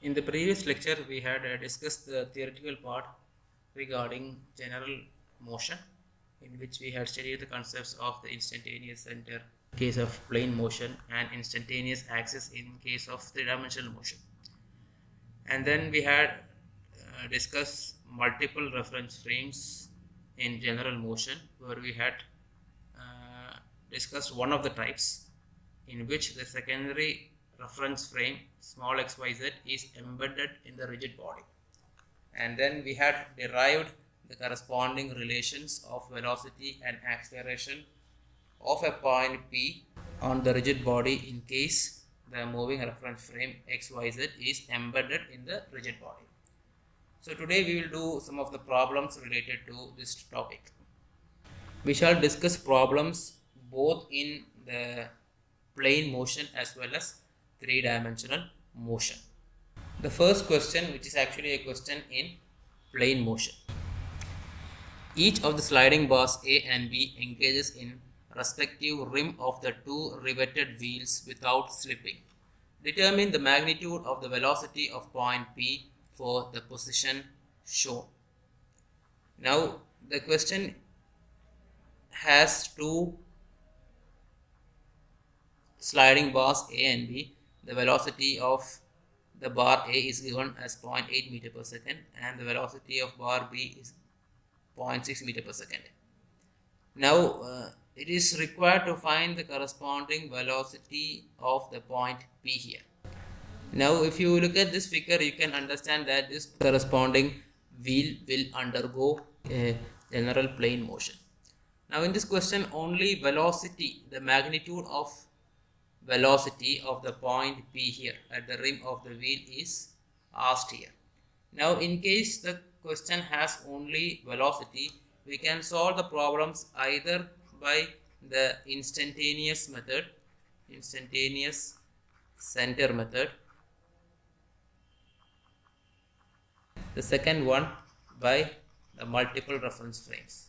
In the previous lecture, we had discussed the theoretical part regarding general motion, in which we had studied the concepts of the instantaneous center in case of plane motion and instantaneous axis in case of three-dimensional motion. And then we had discussed multiple reference frames in general motion, where we had discussed one of the types in which the secondary reference frame small xyz is embedded in the rigid body, and then we had derived the corresponding relations of velocity and acceleration of a point P on the rigid body in case the moving reference frame xyz is embedded in the rigid body. So today we will do some of the problems related to this topic. We shall discuss problems both in the plane motion as well as three-dimensional motion. The first question, which is actually a question in plane motion. Each of the sliding bars A and B engages in respective rim of the two riveted wheels without slipping. Determine the magnitude of the velocity of point P for the position shown. Now the question has two sliding bars A and B. The velocity of the bar A is given as 0.8 meter per second and the velocity of bar B is 0.6 meter per second. Now it is required to find the corresponding velocity of the point P here. Now if you look at this figure, you can understand that this corresponding wheel will undergo a general plane motion. Now in this question, only velocity, the magnitude of velocity of the point P here at the rim of the wheel is asked here. Now in case the question has only velocity, we can solve the problems either by the instantaneous method, instantaneous center method. The second one by the multiple reference frames.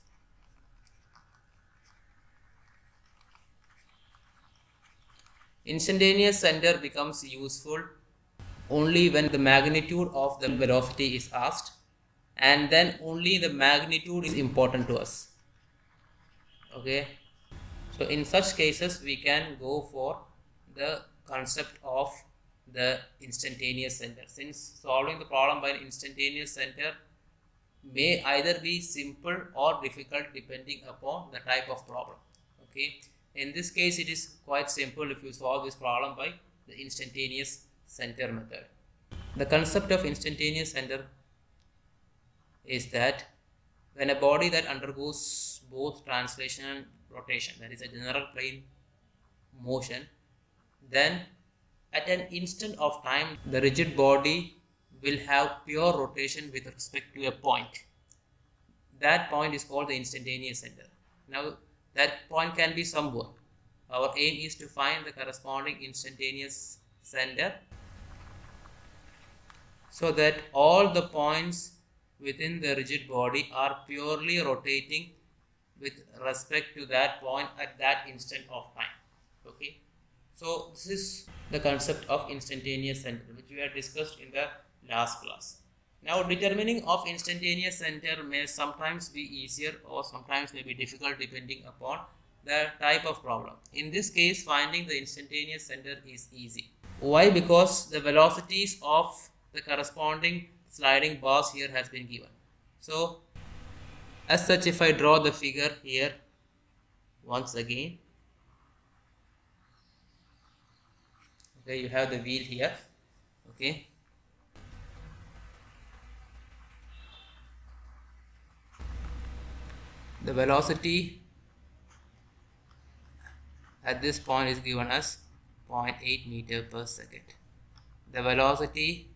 Instantaneous center becomes useful only when the magnitude of the velocity is asked, and then only the magnitude is important to us. Okay, so in such cases we can go for the concept of the instantaneous center, since solving the problem by an instantaneous center may either be simple or difficult depending upon the type of problem. Okay, in this case it is quite simple if you solve this problem by the instantaneous center method. The concept of instantaneous center is that when a body that undergoes both translation and rotation, that is a general plane motion, then at an instant of time the rigid body will have pure rotation with respect to a point. That point is called the instantaneous center. Now that point can be somewhere. Our aim is to find the corresponding instantaneous center so that all the points within the rigid body are purely rotating with respect to that point at that instant of time. Okay, so this is the concept of instantaneous center, which we had discussed in the last class. Now determining of instantaneous center may sometimes be easier or sometimes may be difficult depending upon the type of problem. In this case, finding the instantaneous center is easy. Why? Because the velocities of the corresponding sliding bars here has been given. So as such, if I draw the figure here once again, okay, you have the wheel here. Okay, the velocity at this point is given as 0.8 meter per second. The velocity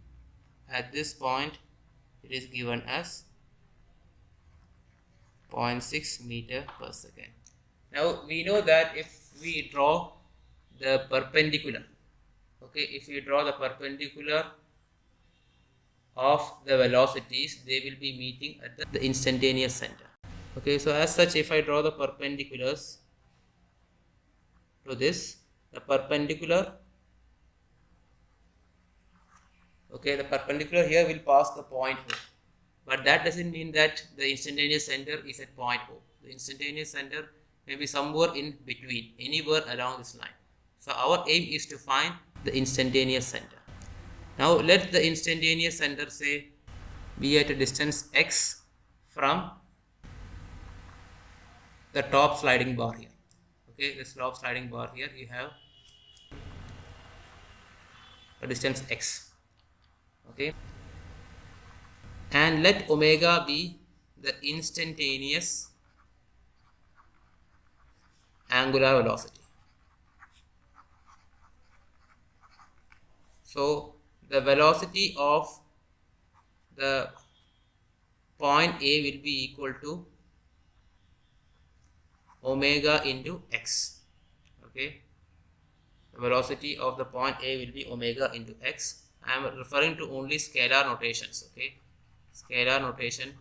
at this point, it is given as 0.6 meter per second. Now we know that if we draw the perpendicular, okay, if we draw the perpendicular of the velocities, they will be meeting at the instantaneous center. Okay, so as such, if I draw the perpendiculars to this, the perpendicular, Okay, the perpendicular here will pass the point O, but that doesn't mean that the instantaneous center is at point O. The instantaneous center may be somewhere in between, anywhere along this line. So our aim is to find the instantaneous center. Now let the instantaneous center say be at a distance x from the top sliding bar here. Okay, this top sliding bar here, you have a distance x. Okay, and let omega be the instantaneous angular velocity. So the velocity of the point A will be equal to omega into x. Okay, the velocity of the point A will be omega into x. I am referring to only scalar notations. Okay, scalar notation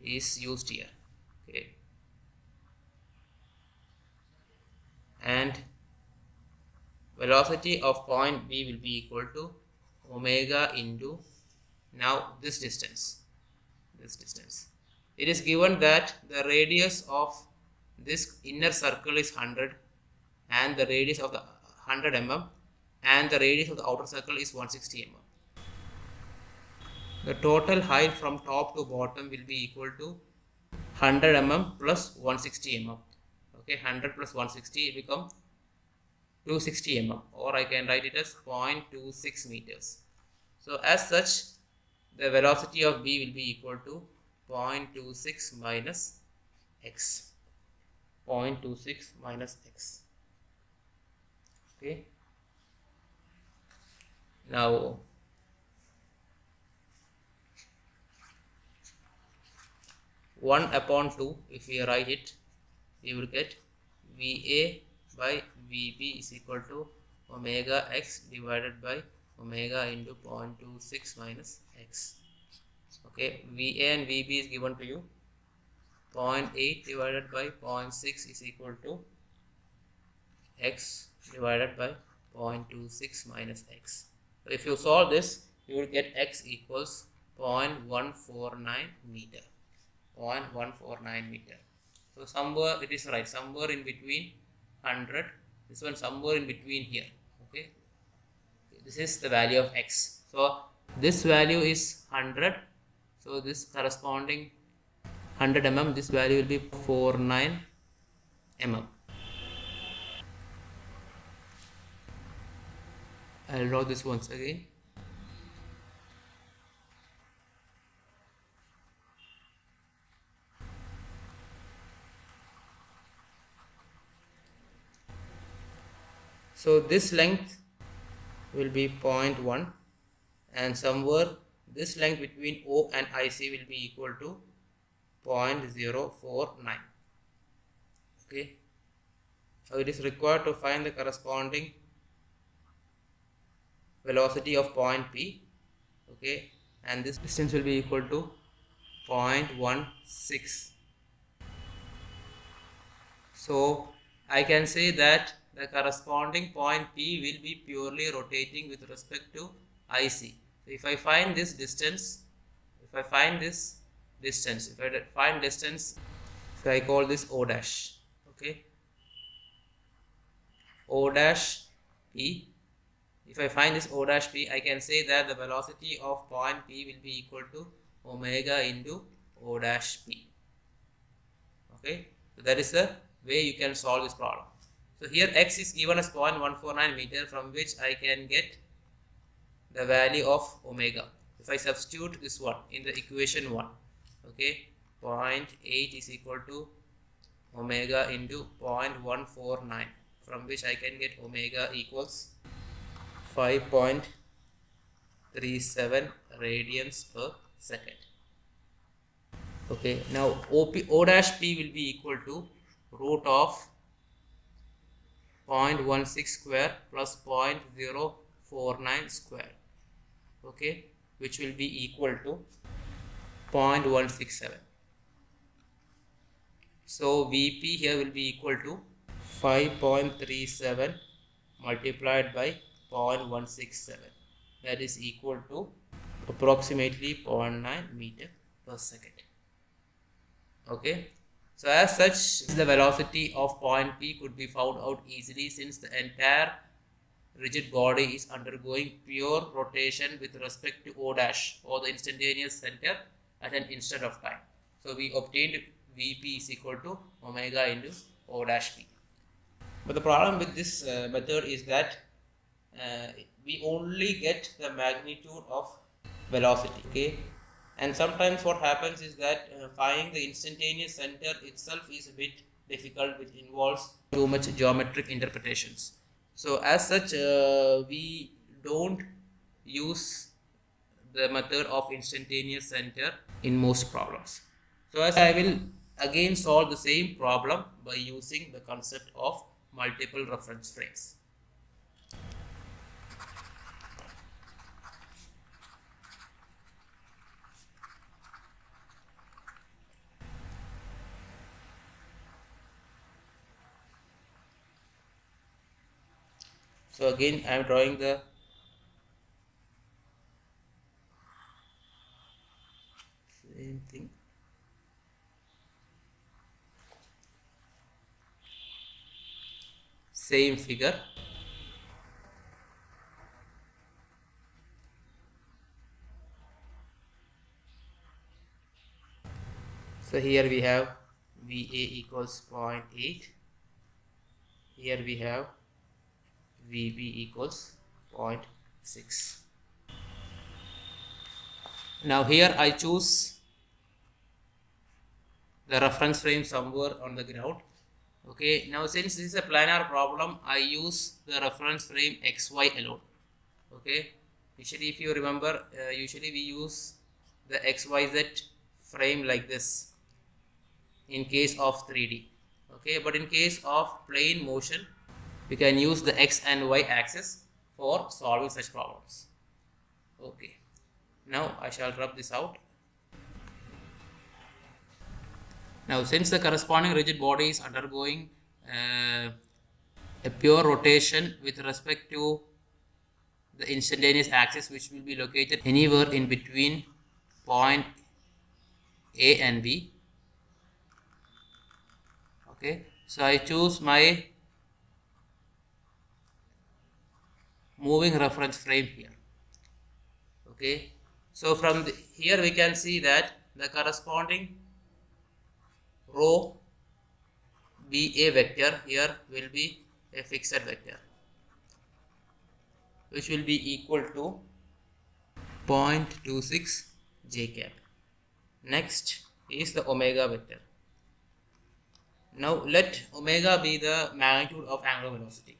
is used here. Okay, and velocity of point B will be equal to omega into now this distance. It is given that the radius of this inner circle is 100 and the radius of the 100 mm and the radius of the outer circle is 160 mm. The total height from top to bottom will be equal to 100 mm plus 160 mm. Okay, 100 plus 160 will become 260 mm, or I can write it as 0.26 meters. So as such, the velocity of B will be equal to 0.26 minus x. 0.26 minus x. Okay. Now, one upon 2, if we write it, we will get VA by VB is equal to omega x divided by omega into 0.26 minus x. Okay, VA and VB is given to you. 0.8 divided by 0.6 is equal to x divided by 0.26 minus x. So if you solve this, you will get x equals 0.149 meter. 0.149 meter. So somewhere it is right, somewhere in between 100, this one somewhere in between here. Okay, this is the value of x. So this value is 100. So this corresponding 100 mm, this value will be 49 mm. I'll draw this once again. So this length will be 0.1 and somewhere this length between O and IC will be equal to 0.049. Okay, so it is required to find the corresponding velocity of point P. Okay, and this distance will be equal to 0.16. So I can say that the corresponding point P will be purely rotating with respect to IC. So if I find this distance, so I find distance, so I call this O dash. Okay, O dash P. If I find this O dash P, I can say that the velocity of point P will be equal to omega into O dash P. Okay, so that is the way you can solve this problem. So here x is given as 0.149 meter, from which I can get the value of omega. If I substitute this one in the equation 1, okay, 0.8 is equal to omega into 0.149, from which I can get omega equals 5.37 radians per second. Okay, now O dash P will be equal to root of 0.16 square plus 0.049 square. Okay, which will be equal to 0.167. So VP here will be equal to 5.37 multiplied by 0.167. that is equal to approximately 0.9 meter per second. Okay, so as such, the velocity of point P could be found out easily, since the entire rigid body is undergoing pure rotation with respect to O dash, or the instantaneous center, at an instant of time. So we obtained Vp is equal to omega into O dash P. But the problem with this method is that we only get the magnitude of velocity. Okay, and sometimes what happens is that finding the instantaneous center itself is a bit difficult, which involves too much geometric interpretations. So as such, we don't use the method of instantaneous center in most problems. So as I will again solve the same problem by using the concept of multiple reference frames. So again I am drawing the same thing. Same figure. So here we have VA equals 0.8. Here we have VB equals 0.6. Now here I choose the reference frame somewhere on the ground. Okay, now since this is a planar problem, I use the reference frame XY alone. Okay, usually if you remember, usually we use the XYZ frame like this in case of 3D. Okay, but in case of plane motion, we can use the X and Y axis for solving such problems. Okay, now I shall rub this out. Now since the corresponding rigid body is undergoing a pure rotation with respect to the instantaneous axis, which will be located anywhere in between point A and B. Okay, so I choose my moving reference frame here. Okay, so from here we can see that the corresponding row BA vector here will be a fixed vector, which will be equal to 0.26 j cap. Next is the omega vector. Now let omega be the magnitude of angular velocity.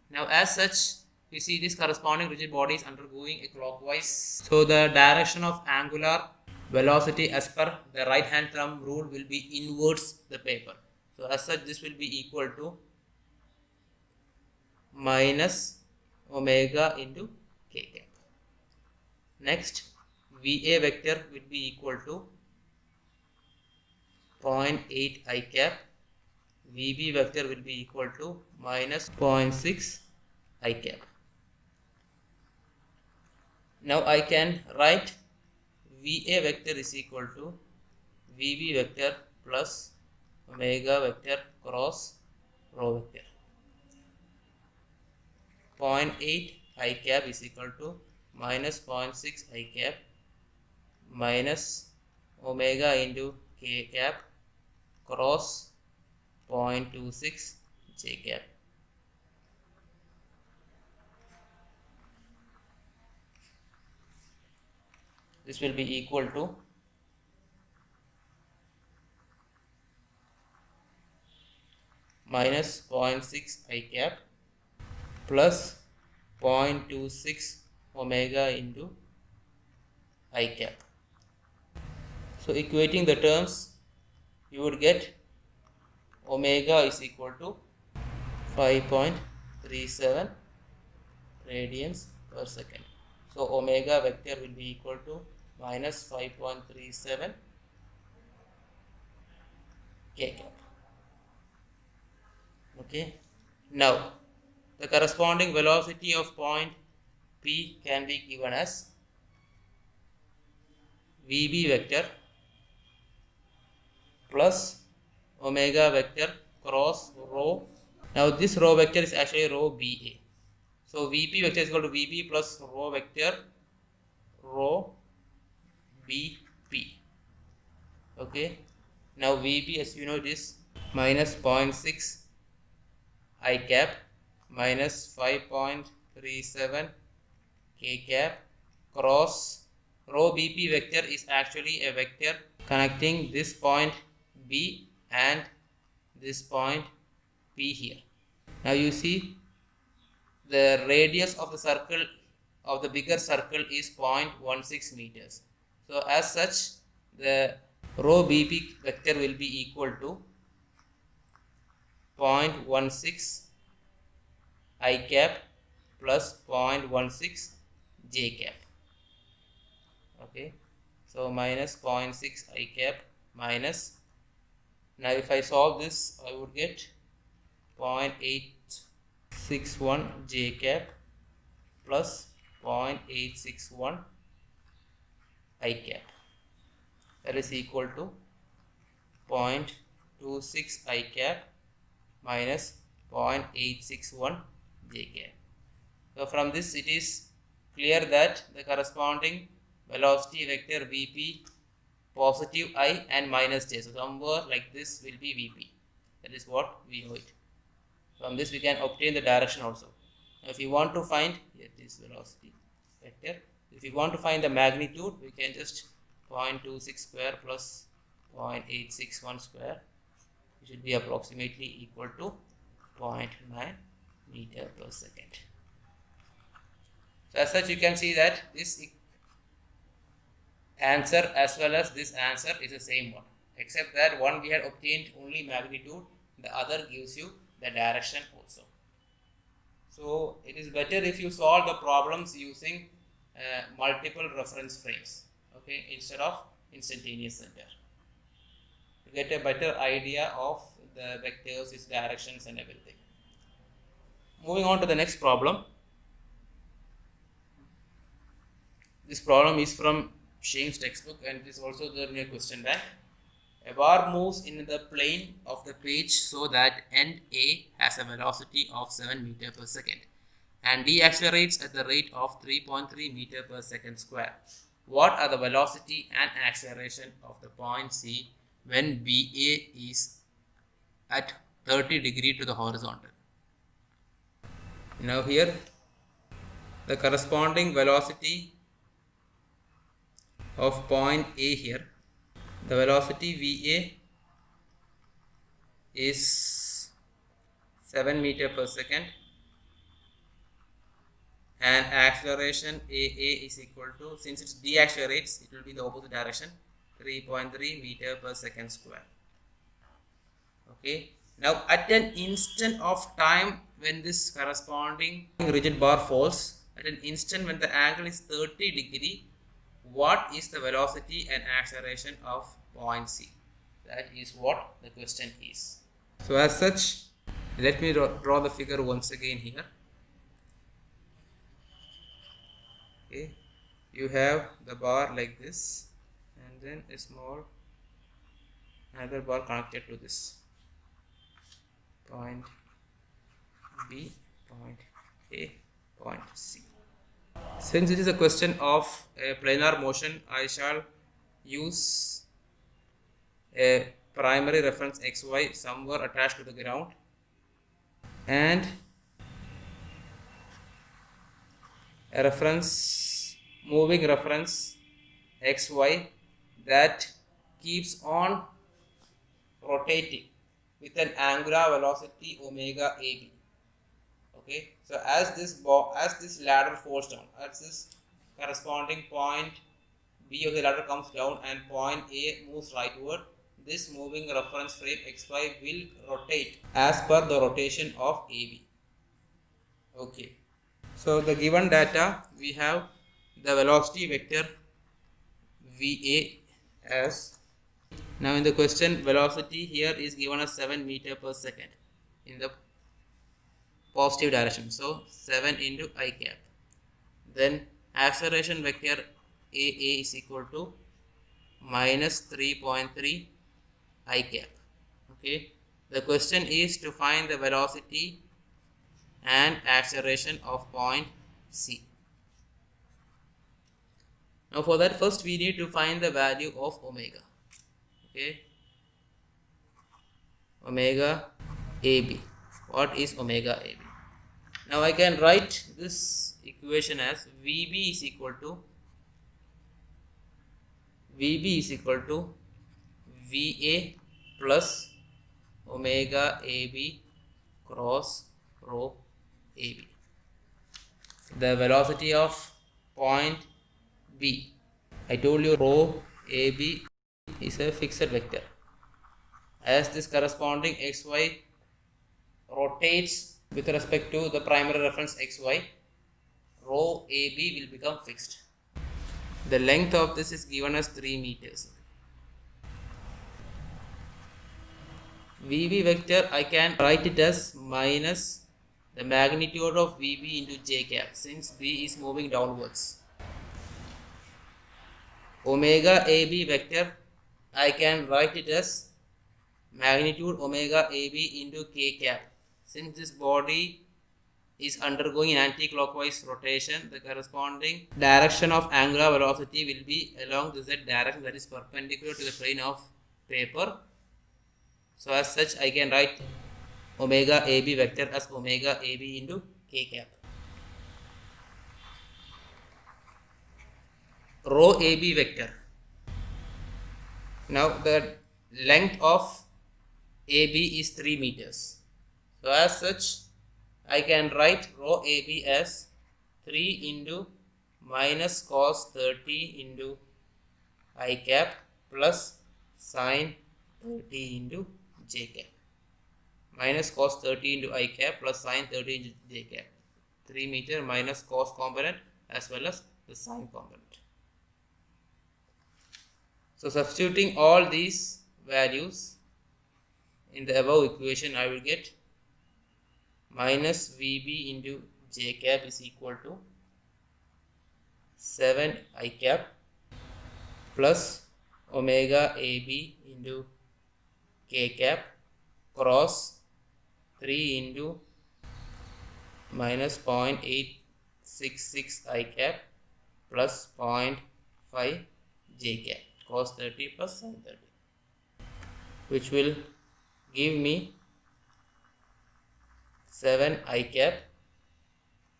Now as such, you see this corresponding rigid body is undergoing a clockwise. So the direction of angular velocity as per the right hand thumb rule will be inwards the paper. So as such, this will be equal to minus omega into k cap. Next, VA vector will be equal to 0.8 I cap. VB vector will be equal to minus 0.6 I cap. Now I can write VA vector is equal to VB vector plus omega vector cross rho vector. 0.8 I cap is equal to minus 0.6 I cap minus omega into k cap cross 0.26 j cap. This will be equal to minus 0.6 I cap plus 0.26 omega into I cap. So equating the terms, you would get omega is equal to 5.37 radians per second. So omega vector will be equal to minus 5.37 k cap. Okay, now the corresponding velocity of point P can be given as VB vector plus omega vector cross rho. Now this rho vector is actually rho BA. So VP vector is equal to VB plus rho vector rho BP. Okay. Now VB, as you know, it is minus 0.6 I cap minus 5.37 K cap cross rho BP vector is actually a vector connecting this point B and this point P here. Now you see the radius of the circle, of the bigger circle, is 0.16 meters. So as such, the rho BP vector will be equal to 0.16 I cap plus 0.16 J cap. Okay, so minus 0.6 I cap minus, now if I solve this, I would get 0.861 J cap plus 0.861 I cap. That is equal to 0.26 I cap minus 0.861 J cap. So from this it is clear that the corresponding velocity vector VP, positive I and minus J. So somewhere like this will be VP. That is what we know it. From this we can obtain the direction also. Now if you want to find, here this velocity vector, if you want to find the magnitude, we can just 0.26 square plus 0.861 square, it should be approximately equal to 0.9 meter per second. So as such, you can see that this answer as well as this answer is the same one, except that one we had obtained only magnitude, the other gives you the direction also. So it is better if you solve the problems using multiple reference frames, okay, instead of instantaneous center, to get a better idea of the vectors, its directions and everything. Moving on to the next problem. This problem is from Shane's textbook and it is also there in a question bank. A bar moves in the plane of the page so that end A has a velocity of 7 meter per second and deaccelerates at the rate of 3.3 meter per second square. What are the velocity and acceleration of the point C when BA is at 30 degree to the horizontal? Now here the corresponding velocity of point A here, the velocity VA is 7 meter per second and acceleration AA is equal to, since it deaccelerates, it will be the opposite direction, 3.3 meter per second square. Okay, now at an instant of time when this corresponding rigid bar falls, at an instant when the angle is 30 degree, what is the velocity and acceleration of point C? That is what the question is. So as such, let me draw the figure once again here. Okay, you have the bar like this and then a small another bar connected to this point B, point A, point C. Since it is a question of a planar motion, I shall use a primary reference XY somewhere attached to the ground and a reference, moving reference XY that keeps on rotating with an angular velocity omega AB. Okay, so as this ladder falls down, as this corresponding point B of the ladder comes down and point A moves rightward, this moving reference frame XY will rotate as per the rotation of AB. Okay, so the given data, we have the velocity vector VA as, now in the question velocity here is given as 7 meter per second in the positive direction, so 7 into I cap. then acceleration vector AA is equal to minus 3.3 I cap. Okay, the question is to find the velocity and acceleration of point C. Now for that, first we need to find the value of omega. Okay, omega AB. What is omega AB? Now I can write this equation as VB is equal to VA plus omega AB cross rho AB. The velocity of point B. I told you rho AB is a fixed vector. As this corresponding xy rotates with respect to the primary reference xy, rho AB will become fixed. The length of this is given as 3 meters. VB vector, I can write it as minus the magnitude of VB into j cap, since B is moving downwards. Omega AB vector, I can write it as magnitude omega AB into k cap. Since this body is undergoing an anti-clockwise rotation, the corresponding direction of angular velocity will be along the z direction, that is perpendicular to the plane of paper. So as such, I can write omega AB vector as omega AB into k cap. Rho AB vector. Now the length of AB is 3 meters. So as such, I can write rho AB as 3 into minus cos 30 into I cap plus sine 30 into j cap. Minus cos 30 into I cap plus sine 30 into j cap. 3 meter minus cos component as well as the sine component. So substituting all these values in the above equation, I will get minus VB into j cap is equal to 7 I cap plus omega AB into k cap cross 3 into minus 0.866 I cap plus 0.5 j cap cos 30 plus sin 30, which will give me 7 I cap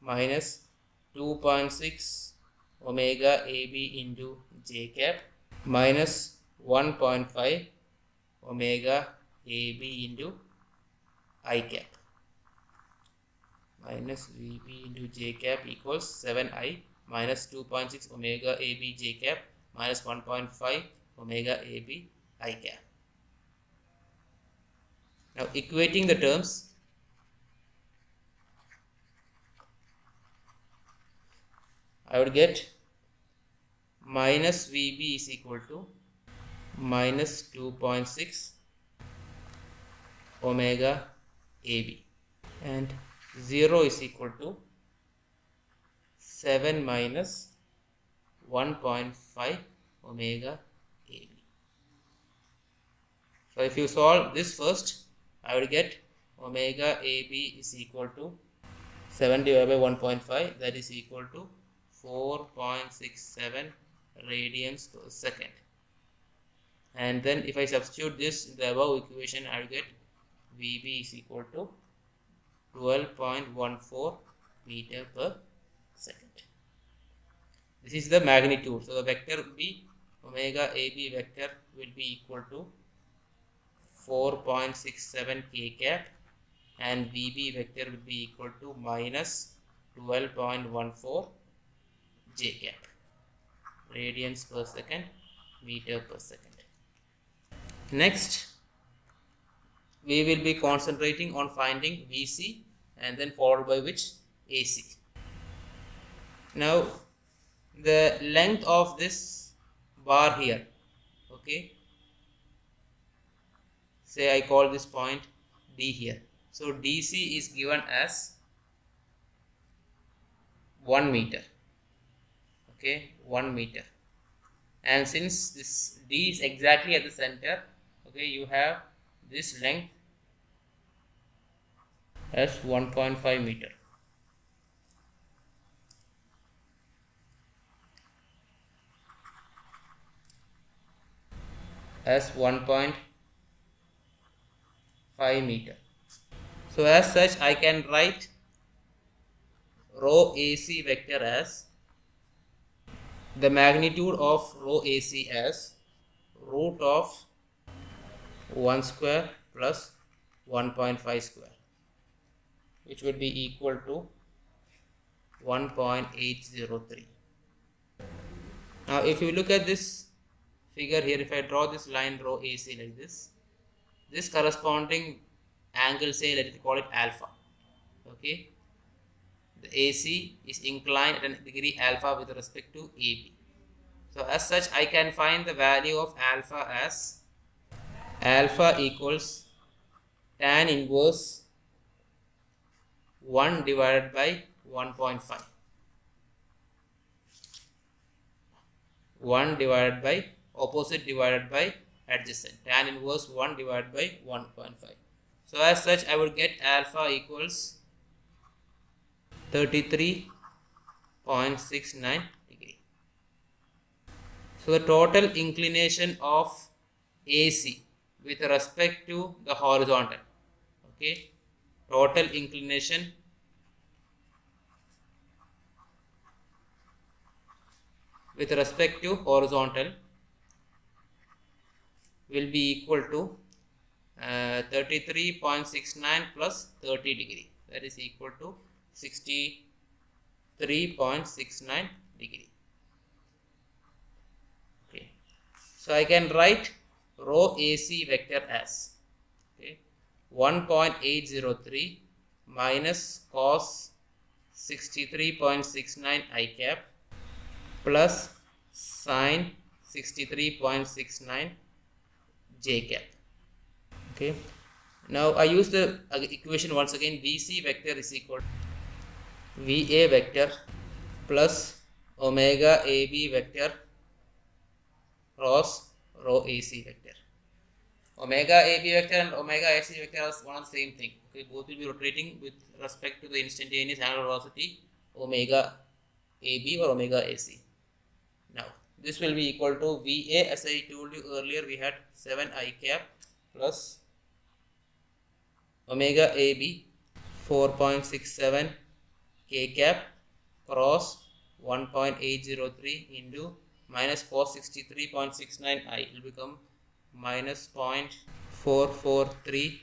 minus 2.6 omega AB into j cap minus 1.5 omega AB into I cap. Minus VB into j cap equals 7I minus 2.6 omega AB j cap minus 1.5 omega AB I cap. Now equating the terms, I would get minus VB is equal to minus 2.6 omega AB and 0 is equal to 7 minus 1.5 omega AB. So if you solve this first, I will get omega AB is equal to 7 divided by 1.5, that is equal to 4.67 radians per second. And then if I substitute this in the above equation, I will get VB is equal to 12.14 meter per second. This is the magnitude. So the vector will be omega AB vector will be equal to 4.67 k cap and VB vector will be equal to minus 12.14 j cap radians per second meter per second. Next, we will be concentrating on finding VC and then followed by which AC. Now the length of this bar here, okay, say I call this point D here. So DC is given as 1 meter. okay, 1 meter. And since this D is exactly at the center, okay, you have this length as 1.5 meter. As 1.5 meter. So as such, I can write rho AC vector as the magnitude of rho AC as root of 1 square plus 1.5 square, which would be equal to 1.803. Now if you look at this figure here, if I draw this line rho AC like this corresponding angle, say let's call it alpha, okay, the AC is inclined at a degree alpha with respect to AB. So as such, I can find the value of alpha as alpha equals tan inverse 1 divided by 1.5. 1 divided by opposite divided by adjacent. Tan inverse 1 divided by 1.5. So as such, I would get alpha equals 33.69 degree. So the total inclination of AC with respect to the horizontal, okay, total inclination with respect to horizontal will be equal to 33.69 plus 30 degree, that is equal to 63.69 degree. Okay, so I can write rho AC vector as, okay, 1.803 minus cos 63.69 I cap plus sine 63.69 j cap. Okay, now I use the equation once again. VC vector is equal to VA vector plus omega AB vector cross rho AC vector. Omega AB vector and omega AC vector are one and the same thing. Okay, both will be rotating with respect to the instantaneous angular velocity omega AB or omega AC. Now this will be equal to VA, as I told you earlier, we had 7 I cap plus omega AB 4.67 K cap cross 1.803 into minus cos 63.69 I will become minus 0.443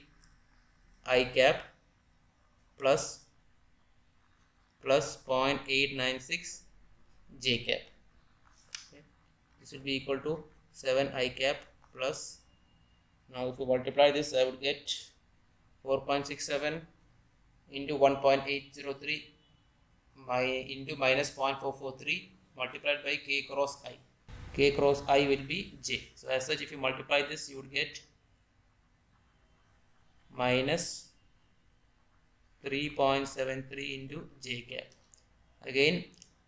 I cap plus 0.896 J cap. Okay. This will be equal to 7 I cap plus, now if you multiply this, I would get 4.67 into 1.803 into minus 0.443 multiplied by K cross I. K cross I will be J. So as such, if you multiply this, you would get minus 3.73 into J cap. Again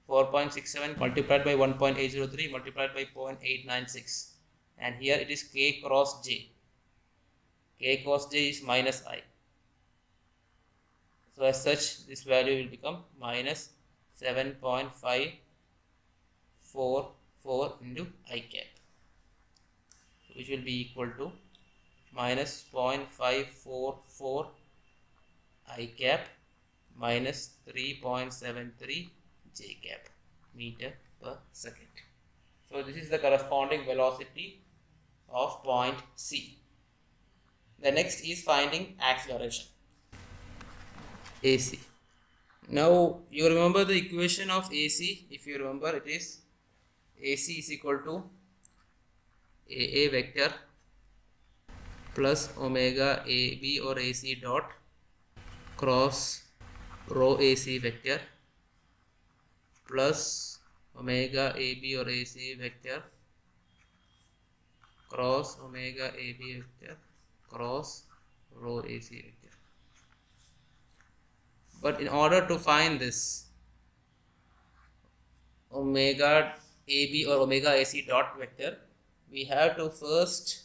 4.67 multiplied by 1.803 multiplied by 0.896, and here it is K cross J. K cross J is minus I. So as such, this value will become minus 7.544 into I cap, which will be equal to minus 0.544 I cap minus 3.73 J cap meter per second. So this is the corresponding velocity of point C. The next is finding acceleration. AC. Now you remember the equation of AC. If you remember, it is AC is equal to AA vector plus omega AB or AC dot cross rho AC vector plus omega AB or AC vector cross omega AB vector cross rho AC vector. But in order to find this omega AB or omega AC dot vector, we have to first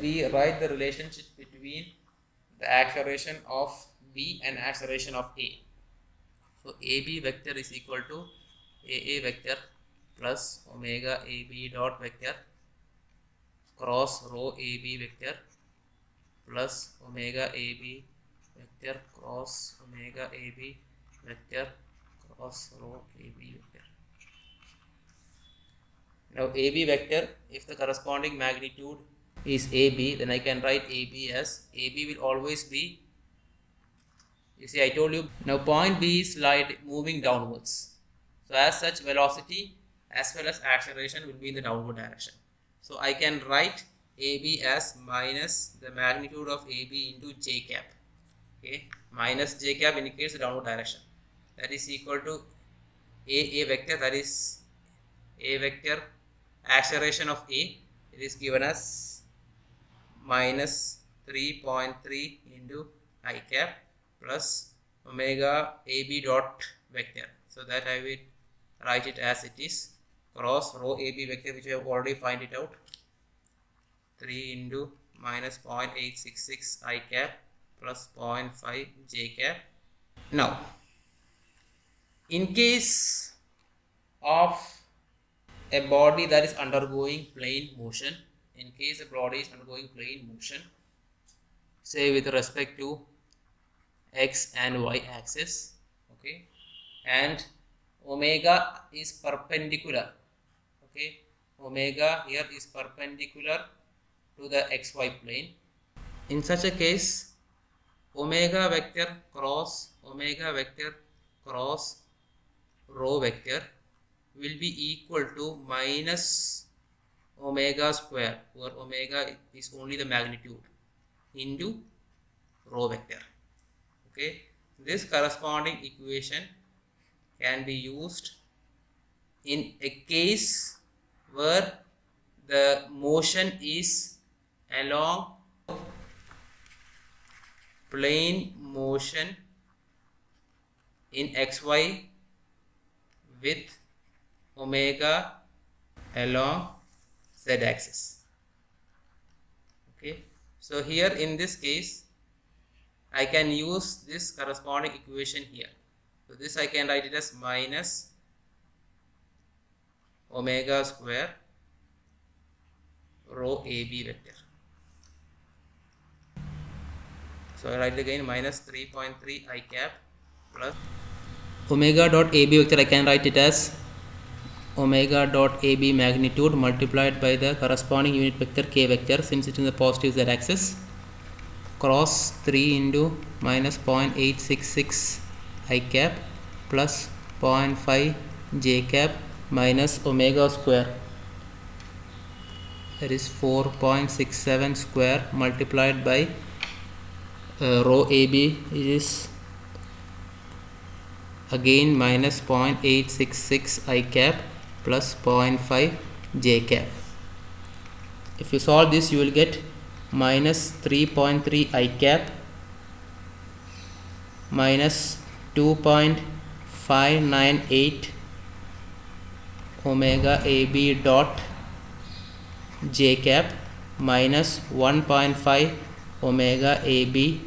we write the relationship between the acceleration of B and acceleration of A. So AB vector is equal to AA vector plus omega AB dot vector cross rho AB vector plus omega AB vector cross omega AB vector cross rho AB vector. Now AB vector, if the corresponding magnitude is AB, then I can write AB as AB will always be, you see I told you, now point B is moving downwards. So as such, velocity as well as acceleration will be in the downward direction. So I can write AB as minus the magnitude of AB into j cap. Okay, minus j cap indicates the downward direction. That is equal to A vector, that is A vector acceleration of A. It is given as minus 3.3 into I cap plus omega AB dot vector. So that I will write it as it is cross rho AB vector, which I have already find it out, 3 into minus 0.866 I cap plus 0.5 j cap. Now, in case of a body that is undergoing plane motion, in case a body is undergoing plane motion, say with respect to x and y axis, okay, and omega is perpendicular, okay, omega here is perpendicular to the xy plane. In such a case, omega vector cross rho vector will be equal to minus omega square, where omega is only the magnitude, into rho vector. Okay, this corresponding equation can be used in a case where the motion is along plane motion in xy with omega along z axis. Okay, so here in this case I can use this corresponding equation here. So this I can write it as minus omega square rho AB vector. So I write again minus 3.3 I cap plus omega dot AB vector. I can write it as omega dot AB magnitude multiplied by the corresponding unit vector k vector, since it is in the positive z axis, cross 3 into minus 0.866 I cap plus 0.5 j cap minus omega square, that is 4.67 square multiplied by rho AB is again minus 0.866 I cap plus 0.5 j cap. If you solve this, you will get minus 3.3 I cap minus 2.598 omega AB dot j cap minus 1.5 omega AB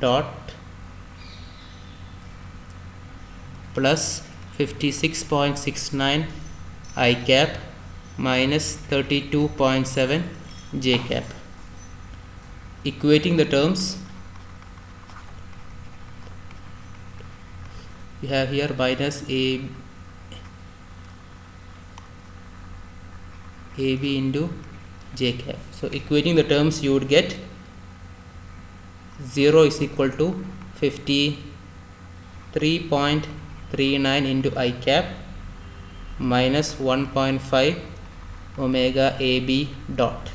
dot plus 56.69 I cap minus 32.7 j cap. Equating the terms, you have here minus AB into j cap. So equating the terms, you would get 0 is equal to 53.39 into I cap minus 1.5 omega AB dot,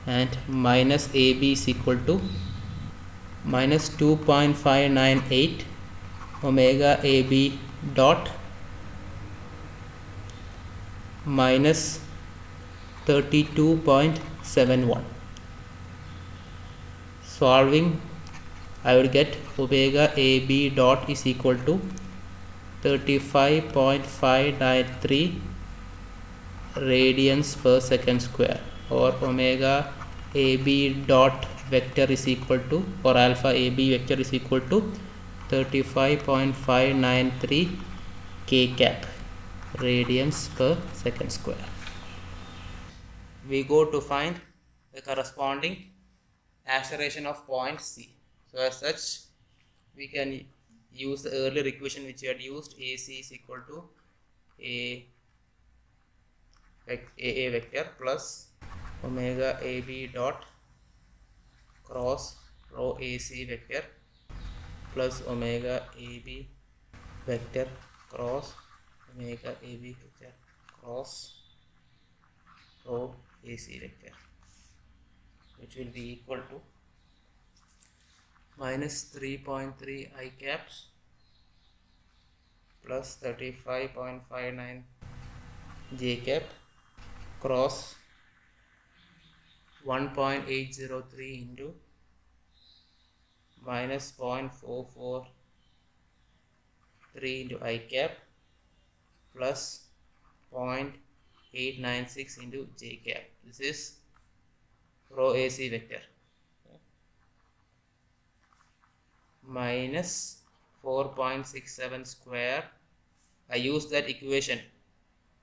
and minus AB is equal to minus 2.598 omega AB dot minus 32.71. Solving I would get omega AB dot is equal to 35.593 radians per second square, or omega AB dot vector is equal to, or alpha AB vector is equal to 35.593 k cap radians per second square. We go to find the corresponding acceleration of point C. So as such, we can use the earlier equation which we had used. AC is equal to AA vector plus omega AB dot cross rho AC vector plus omega AB vector cross omega AB vector cross rho AC vector, which will be equal to minus 3.3 I caps plus 35.59 J cap cross 1.803 into minus 0.443 into I cap plus 0.896 into J cap. This is rho AC vector, minus 4.67 square. I use that equation,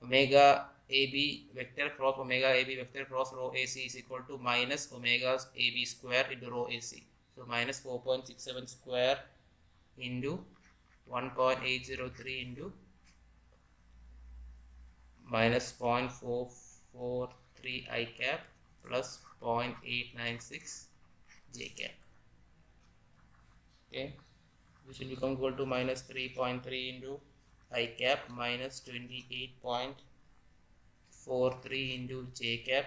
omega AB vector cross omega AB vector cross rho AC is equal to minus omega AB square into rho AC. So minus 4.67 square into 1.803 into minus 0.443 I cap plus 0.896 J cap. Okay, which will become equal to minus 3.3 into I cap minus 28.43 into J cap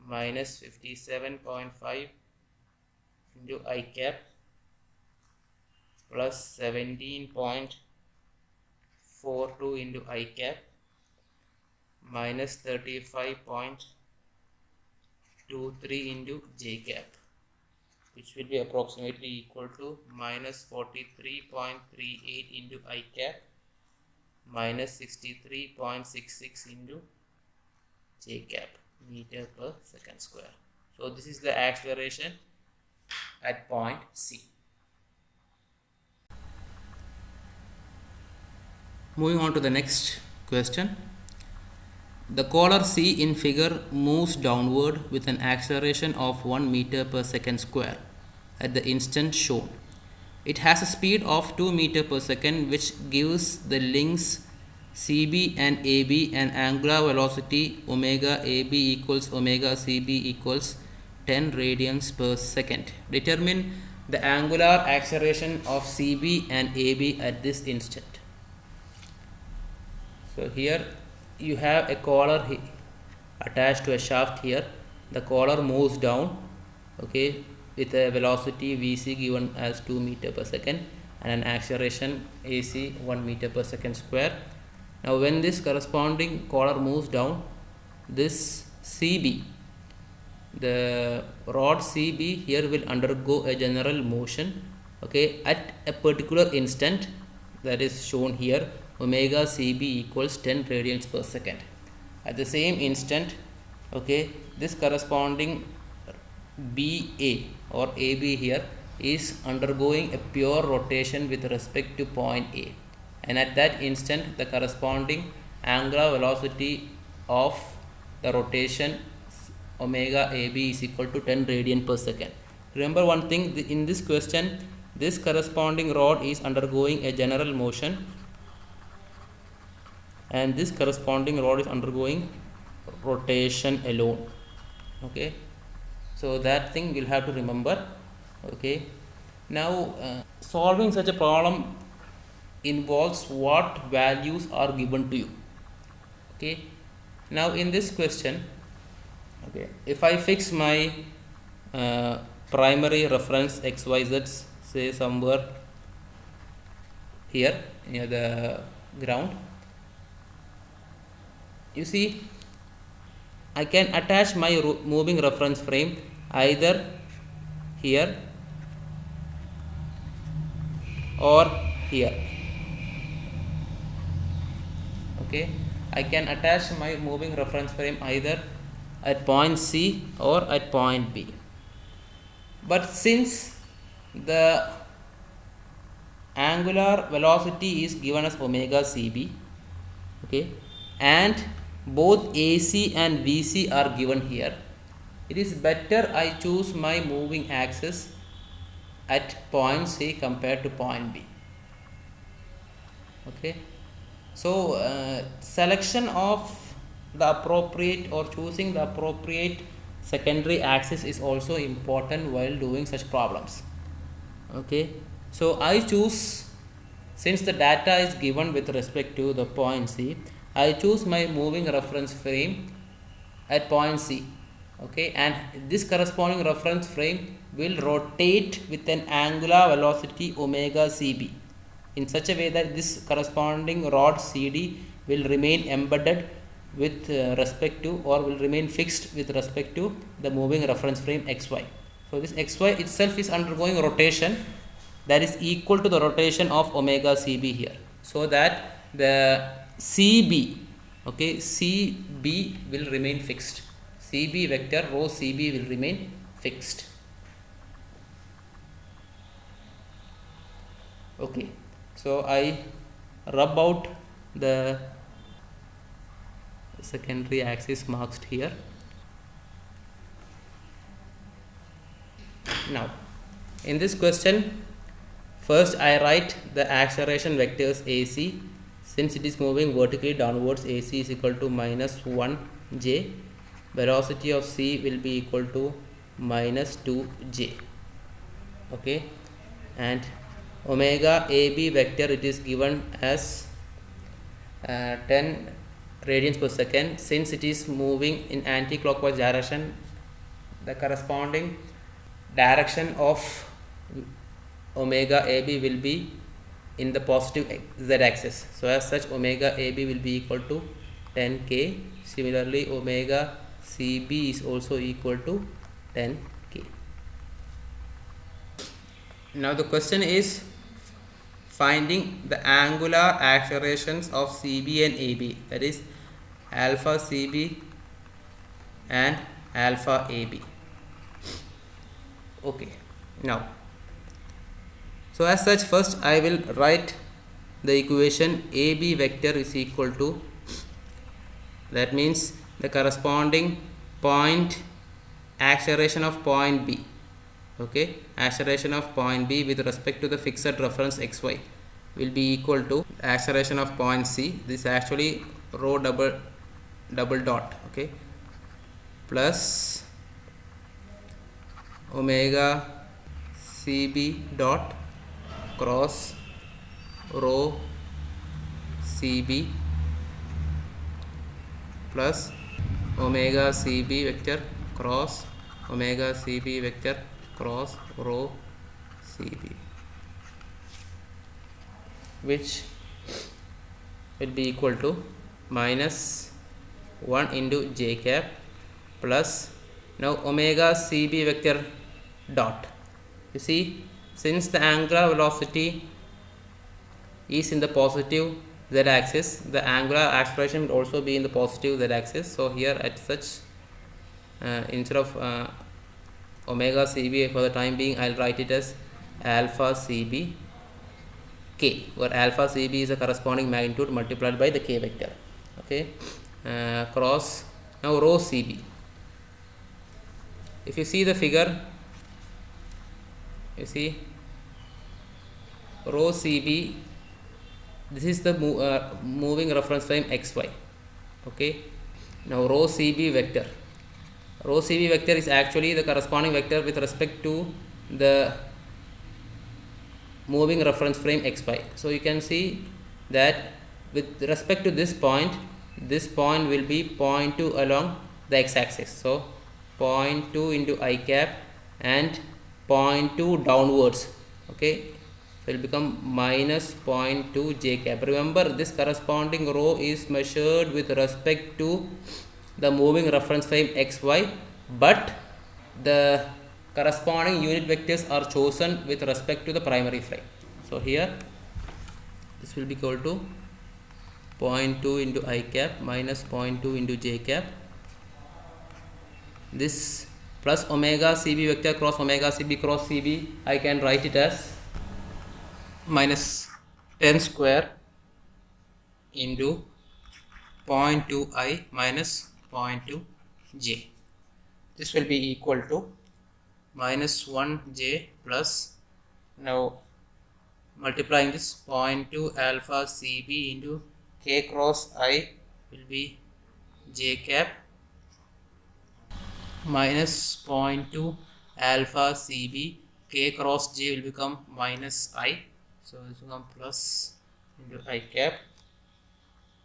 minus 57.5 into I cap plus 17.42 into I cap minus 35.23 into J cap, which will be approximately equal to minus 43.38 into I cap minus 63.66 into J cap meter per second square. So this is the acceleration at point C. Moving on to the next question. The collar C in figure moves downward with an acceleration of 1 meter per second square at the instant shown. It has a speed of 2 meter per second, which gives the links CB and AB an angular velocity omega AB equals omega CB equals 10 radians per second. Determine the angular acceleration of CB and AB at this instant. So here you have a collar attached to a shaft here. The collar moves down, okay, with a velocity Vc given as 2 meter per second and an acceleration AC 1 meter per second square. Now when this corresponding collar moves down, this CB, the rod CB here will undergo a general motion, okay, at a particular instant that is shown here. Omega CB equals 10 radians per second. At the same instant, okay, this corresponding BA or AB here is undergoing a pure rotation with respect to point A, and at that instant the corresponding angular velocity of the rotation omega AB is equal to 10 radian per second. Remember one thing, in this question this corresponding rod is undergoing a general motion and this corresponding rod is undergoing rotation alone, okay. So that thing we'll have to remember, okay. Now solving such a problem involves what values are given to you, okay. Now in this question, okay, if I fix my primary reference XYZ, say somewhere here near the ground, you see I can attach my moving reference frame either here or here. Okay, I can attach my moving reference frame either at point C or at point B. But since the angular velocity is given as omega CB, okay, and both AC and VC are given here, it is better I choose my moving axis at point C compared to point B. Okay, so selection of the appropriate or choosing the appropriate secondary axis is also important while doing such problems. Okay, so I choose, since the data is given with respect to the point C, I choose my moving reference frame at point C. Okay, and this corresponding reference frame will rotate with an angular velocity omega CB in such a way that this corresponding rod CD will remain embedded with respect to, or will remain fixed with respect to the moving reference frame XY. So this XY itself is undergoing rotation that is equal to the rotation of omega CB here, so that the CB, okay, CB will remain fixed. CB vector rho CB will remain fixed. Okay, so I rub out the secondary axis marked here. Now in this question, first I write the acceleration vectors AC. Since it is moving vertically downwards, AC is equal to minus 1j. Velocity of C will be equal to minus 2j. Okay, and omega AB vector, it is given as 10 radians per second. Since it is moving in anti-clockwise direction, the corresponding direction of omega AB will be in the positive z axis. So as such, omega AB will be equal to 10k. Similarly, omega CB is also equal to 10k. Now the question is finding the angular accelerations of CB and AB, that is alpha CB and alpha AB. Okay, now, so as such, first I will write the equation AB vector is equal to, that means the corresponding point acceleration of point B. Okay, acceleration of point B with respect to the fixed reference XY will be equal to acceleration of point C. This is actually rho double dot, okay, plus omega CB dot cross rho CB plus omega CB vector cross omega CB vector cross rho CB, which will be equal to minus 1 into j cap plus, now omega CB vector dot. You see, since the angular velocity is in the positive z axis, the angular acceleration will also be in the positive z axis. So here at such instead of omega CB, for the time being I'll write it as alpha CB k, where alpha CB is the corresponding magnitude multiplied by the k vector. Okay, cross now rho CB. If you see the figure, you see rho CB, this is the moving reference frame XY. Okay, now rho CB vector, rho CB vector is actually the corresponding vector with respect to the moving reference frame XY. So you can see that with respect to this point will be 0.2 along the x-axis. So 0.2 into I cap and 0.2 downwards. Okay, so it will become minus 0.2 j cap. Remember, this corresponding rho is measured with respect to the moving reference frame XY, but the corresponding unit vectors are chosen with respect to the primary frame. So here this will be equal to 0.2 into I cap minus 0.2 into j cap. This plus omega cb vector cross omega cb cross cb, I can write it as minus 10 square into 0.2 I minus 0.2 j. This will be equal to minus 1 j plus, now multiplying this 0.2 alpha cb into k cross I will be j cap minus 0.2 alpha cb k cross j will become minus I, so this will become plus into I cap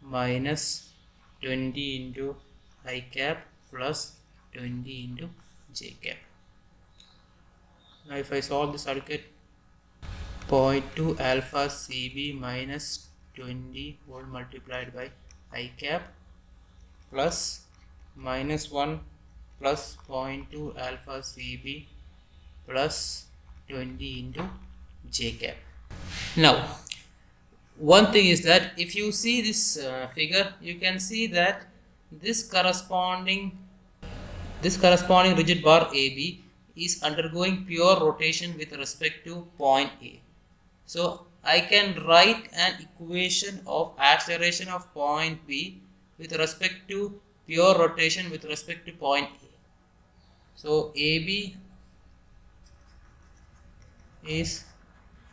minus 20 into I cap plus 20 into j cap. Now if I solve this, I'll get 0.2 alpha cb minus 20 whole multiplied by I cap plus minus 1 plus 0.2 alpha cb plus 20 into j cap. Now one thing is that if you see this figure, you can see that this corresponding rigid bar AB is undergoing pure rotation with respect to point A. So I can write an equation of acceleration of point B with respect to pure rotation with respect to point A. So AB is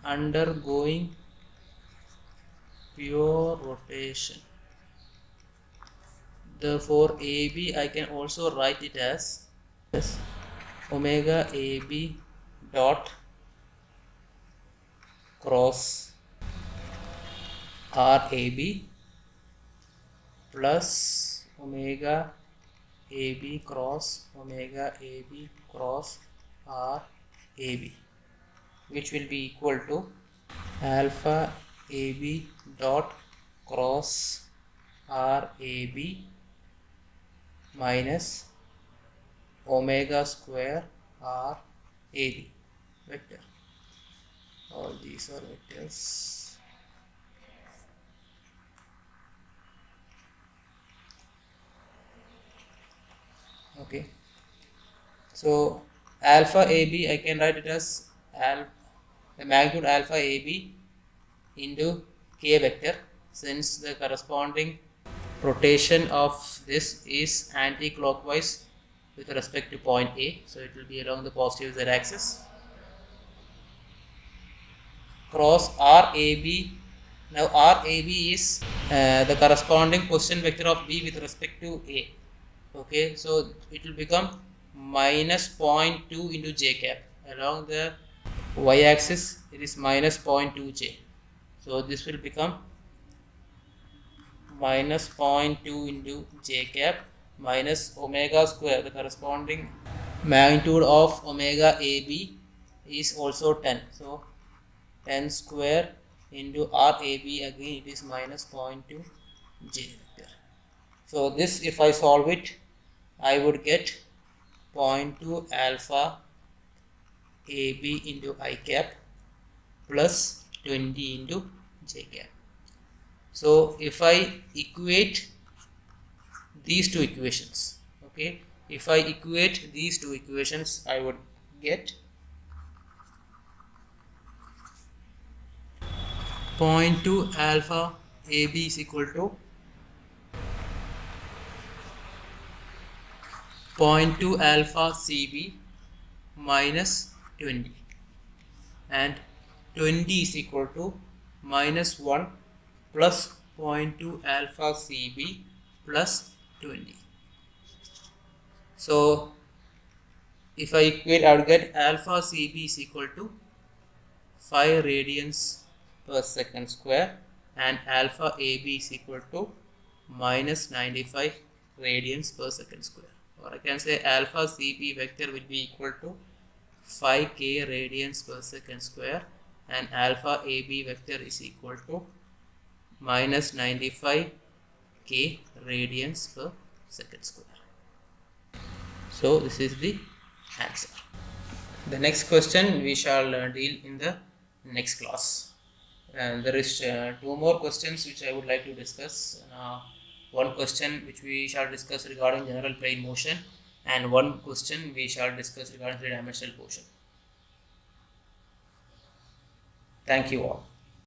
undergoing pure rotation. Therefore AB I can also write it as omega AB dot cross RAB plus omega AB cross RAB, which will be equal to alpha AB dot cross RAB minus omega square RAB vector. All these are vectors. Okay, so alpha AB I can write it as the magnitude alpha AB into k vector, since the corresponding rotation of this is anti-clockwise with respect to point A, so it will be along the positive z axis, cross RAB. Now RAB is the corresponding position vector of B with respect to A. Okay, so it will become minus 0.2 into j cap. Along the y axis it is minus 0.2 j, so this will become minus 0.2 into j cap minus omega square. The corresponding magnitude of omega AB is also 10, so 10 square into RAB, again it is minus 0.2 j vector. So this, if I solve it, I would get 0.2 alpha AB into I cap plus 20 into j cap. So if I equate these two equations, okay, if I equate these two equations, I would get 0.2 alpha AB is equal to 0.2 alpha CB minus 20, and 20 is equal to minus 1 plus 0.2 alpha CB plus 20. So if I equate, I would get alpha CB is equal to 5 radians per second square, and alpha AB is equal to minus 95 radians per second square. Or I can say alpha CB vector will be equal to 5k radians per second square, and alpha AB vector is equal to minus 95k radians per second square. So this is the answer. The next question we shall deal in the next class. And there is two more questions which I would like to discuss. One question which we shall discuss regarding general plane motion, and one question we shall discuss regarding three-dimensional motion. Thank you all.